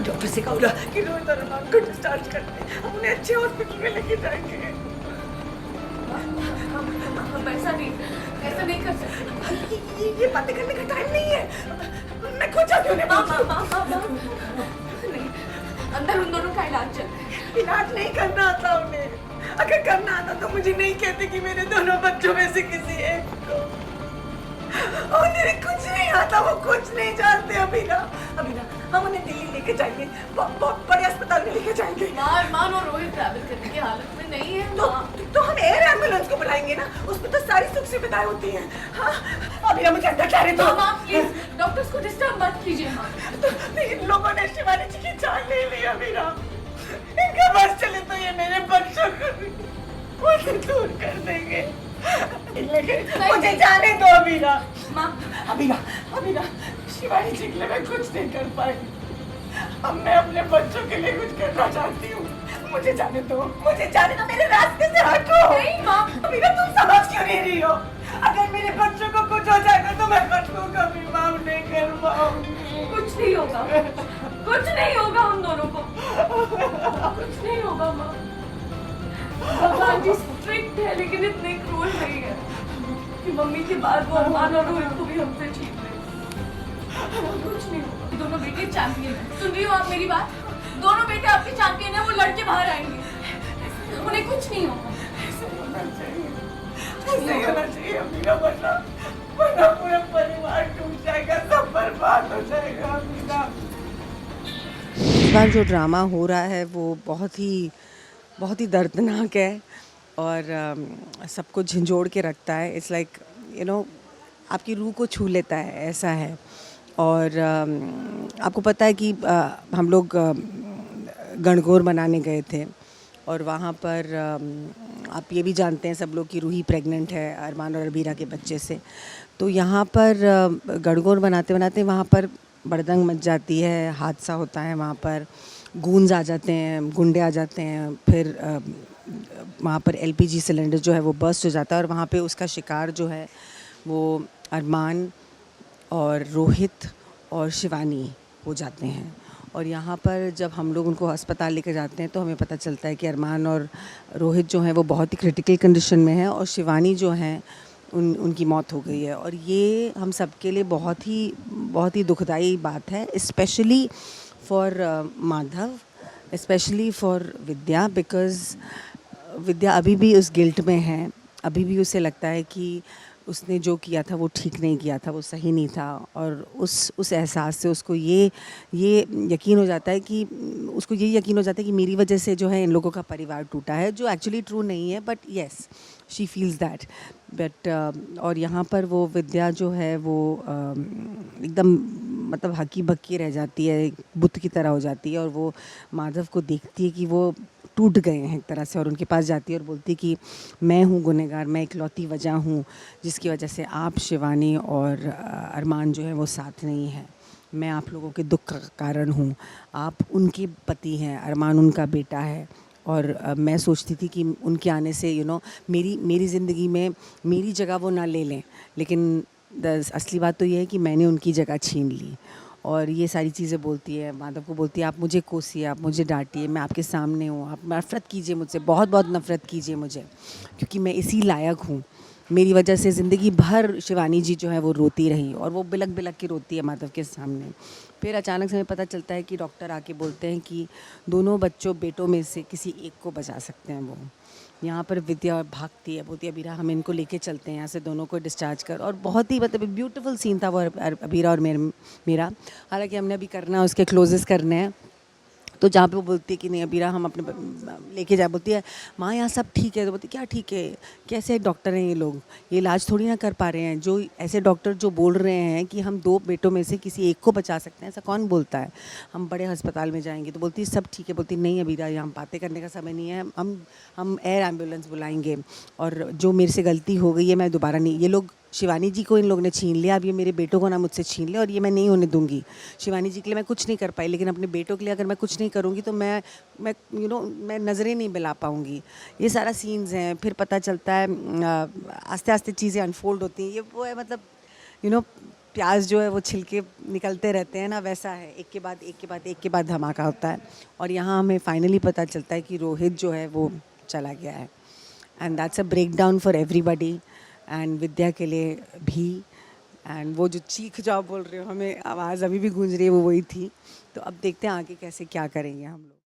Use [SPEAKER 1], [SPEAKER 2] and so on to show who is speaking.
[SPEAKER 1] Doctor से कहा कि रोहित और अरमान को डिस्चार्ज कर दे, हम उन्हें अच्छे हॉस्पिटल में लेके जाएंगे।
[SPEAKER 2] हम ऐसा नहीं कर सकते।
[SPEAKER 1] ये बातें करने का टाइम नहीं है। मैं खुद जाती हूँ।
[SPEAKER 2] नहीं, अंदर उन दोनों का इलाज चल रहा है।
[SPEAKER 1] इलाज नहीं करना आता उन्हें। अगर करना आता तो मुझे नहीं कहते कि मेरे दोनों बच्चों में से किसी एक को। उन्हें कुछ नहीं आता, वो कुछ नहीं जानते। अभी ना हम उन्हें दिल्ली लेके जाएंगे, बहुत बड़े अस्पताल में लेके जाएंगे।
[SPEAKER 2] मान और रोहित ट्रैवल करने की हालत में नहीं है।
[SPEAKER 1] तो हम एयर एम्बुलेंस को बुलाएंगे ना, उसमें तो सारी सुख सुविधाएं होती हैं। हाँ, अभी ना मुझे अंदर जाने दो।
[SPEAKER 2] प्लीज डॉक्टर्स को डिस्टर्ब मत कीजिए।
[SPEAKER 1] तो इन लोगों ने शिवानी जी की जान ले ली। अभी ना इनका बस चले तो ये मेरे बच्चों को मुझे दूर कर देंगे, लेकिन मुझे जाने दो। अभी ना शिवानी जी के लिए मैं कुछ नहीं कर पाई। अब मैं अपने बच्चों के लिए कुछ करना चाहती हूँ। मुझे जाने दो, मेरे रास्ते से हटो।
[SPEAKER 2] नहीं माँ,
[SPEAKER 1] अभी ना तुम समझ क्यों नहीं रही हो? अगर मेरे बच्चों को कुछ हो जाएगा तो मैं बच्चों का भी माफ नहीं कर पाऊंगी।
[SPEAKER 2] कुछ नहीं होगा उन दोनों को। कुछ नहीं होगा माँ। भगवान जी स्ट्रिक्ट है लेकिन इतने क्रूर नहीं है कि मम्मी के बाद वो अरमान और रोहित को भी हमसे छीन ले। कुछ नहीं होगा। दोनों बेटे चैंपियन है। सुन रही हो आप मेरी बात? दोनों बेटे आपके चैंपियन है, वो लड़के बाहर आएंगे। उन्हें कुछ नहीं होगा।
[SPEAKER 1] ऐसे होना चाहिए अमीरा, वरना पूरा परिवार टूट जाएगा, सब बर्बाद हो जाएगा। अमीरा,
[SPEAKER 3] इस बार जो ड्रामा हो रहा है वो बहुत ही दर्दनाक है और सबको झंझोड़ के रखता है। इट्स लाइक आपकी रूह को छू लेता है, ऐसा है। और आपको पता है कि हम लोग गणगौर मनाने गए थे और वहाँ पर आप ये भी जानते हैं सब लोग कि रूही प्रेग्नेंट है अरमान और अरबीरा के बच्चे से। तो यहाँ पर गणगौर मनाते मनाते वहाँ पर बड़दंग मच जाती है, हादसा होता है। वहाँ पर गूंज आ जाते हैं, गुंडे आ जाते हैं। फिर वहाँ पर एलपीजी सिलेंडर जो है वो बर्स्ट हो जाता है और वहाँ पे उसका शिकार जो है वो अरमान और रोहित और शिवानी हो जाते हैं। और यहाँ पर जब हम लोग उनको अस्पताल लेकर जाते हैं तो हमें पता चलता है कि अरमान और रोहित जो हैं वो बहुत ही क्रिटिकल कंडीशन में हैं और शिवानी जो हैं उनकी मौत हो गई है। और ये हम सब के लिए बहुत ही दुखदाई बात है, specially for Madhav, specially for Vidya, because Vidya अभी भी उस गिल्ट में है। अभी भी उसे लगता है कि उसने जो किया था वो ठीक नहीं किया था, वो सही नहीं था। और उस एहसास से उसको ये यकीन हो जाता है कि मेरी वजह से जो है इन लोगों का परिवार टूटा है, जो एक्चुअली ट्रू नहीं है, but yes she feels that. But और यहाँ पर वो विद्या जो है वो एकदम मतलब हकी बक्की रह जाती है, एक बुत की तरह हो जाती है। और वो माधव को देखती है कि वो टूट गए हैं एक तरह से और उनके पास जाती है और बोलती है कि मैं हूँ गुनहगार, मैं इकलौती वजह हूँ जिसकी वजह से आप शिवानी और अरमान जो है वो साथ नहीं है। मैं आप लोगों के दुख का कारण हूँ। आप उनके पति हैं, अरमान उनका बेटा है। और मैं सोचती थी कि उनके आने से मेरी ज़िंदगी में मेरी जगह वो ना ले लें, लेकिन असली बात तो ये है कि मैंने उनकी जगह छीन ली। और ये सारी चीज़ें बोलती है, माधव को बोलती है आप मुझे कोसिए, आप मुझे डांटिए, मैं आपके सामने हूँ, आप नफ़रत कीजिए मुझसे, बहुत बहुत नफ़रत कीजिए मुझे, क्योंकि मैं इसी लायक हूँ। मेरी वजह से ज़िंदगी भर शिवानी जी जो है वो रोती रही और वो बिलक बिलक के रोती है माधव के सामने। फिर अचानक से हमें पता चलता है कि डॉक्टर आके बोलते हैं कि दोनों बेटों में से किसी एक को बचा सकते हैं वो। यहाँ पर विद्या भागती है, बोलती है अबीरा हम इनको लेके चलते हैं यहाँ से, दोनों को डिस्चार्ज कर। और बहुत ही मतलब ब्यूटीफुल सीन था वो अबीरा और मेरा। हालांकि हमने अभी करना है, उसके क्लोजेस करने हैं। तो जहाँ पे वो बोलती है कि नहीं अबीरा हम अपने लेके जा, बोलती है माँ यहाँ सब ठीक है। तो बोलती है क्या ठीक है, कैसे डॉक्टर हैं ये लोग, ये इलाज थोड़ी ना कर पा रहे हैं। जो ऐसे डॉक्टर जो बोल रहे हैं कि हम 2 बेटों में से किसी एक को बचा सकते हैं, ऐसा कौन बोलता है, हम बड़े अस्पताल में जाएंगे। तो बोलती है सब ठीक है। बोलती नहीं अबीरा यहाँ बातें करने का समय नहीं है, हम एयर एम्बुलेंस बुलाएंगे और जो मेरे से गलती हो गई है मैं दोबारा नहीं, ये लोग शिवानी जी को इन लोगों ने छीन लिया, अब ये मेरे बेटों को ना मुझसे छीन लिया और ये मैं नहीं होने दूंगी। शिवानी जी के लिए मैं कुछ नहीं कर पाई, लेकिन अपने बेटों के लिए अगर मैं कुछ नहीं करूँगी तो मैं मैं नज़रें नहीं मिला पाऊँगी। ये सारा सीन्स हैं। फिर पता चलता है आस्ते आस्ते चीज़ें अनफोल्ड होती हैं। ये वो है मतलब प्याज जो है वो छिलके निकलते रहते हैं ना, वैसा है, एक के बाद एक के बाद एक के बाद धमाका होता है। और यहाँ हमें फाइनली पता चलता है कि रोहित जो है वो चला गया है, and that's a breakdown for everybody, and Vidya के लिए भी। एंड वो जो चीख जो आप बोल रहे हो, हमें आवाज़ अभी भी गूंज रही है, वो वही थी। तो अब देखते हैं आगे कैसे क्या करेंगे हम लोग।